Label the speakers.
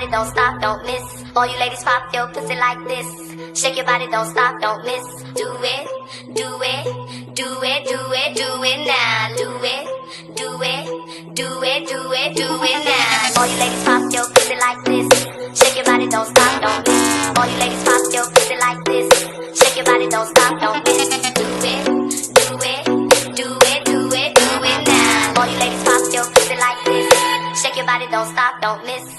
Speaker 1: body, don't stop, don't miss. All you ladies pop your pussy like this. Shake your body, don't stop, don't miss. Do it, do it, do it, do it, do it now. Do it, do it, do it, do it, do it now. All you ladies pop your pussy like this. Shake your body, don't stop, don't miss. All you ladies pop your pussy like this. Shake your body, don't stop, don't miss. Do it, do it, do it, do it, do it now. All you ladies pop your pussy like this. Shake your body, don't stop, don't miss.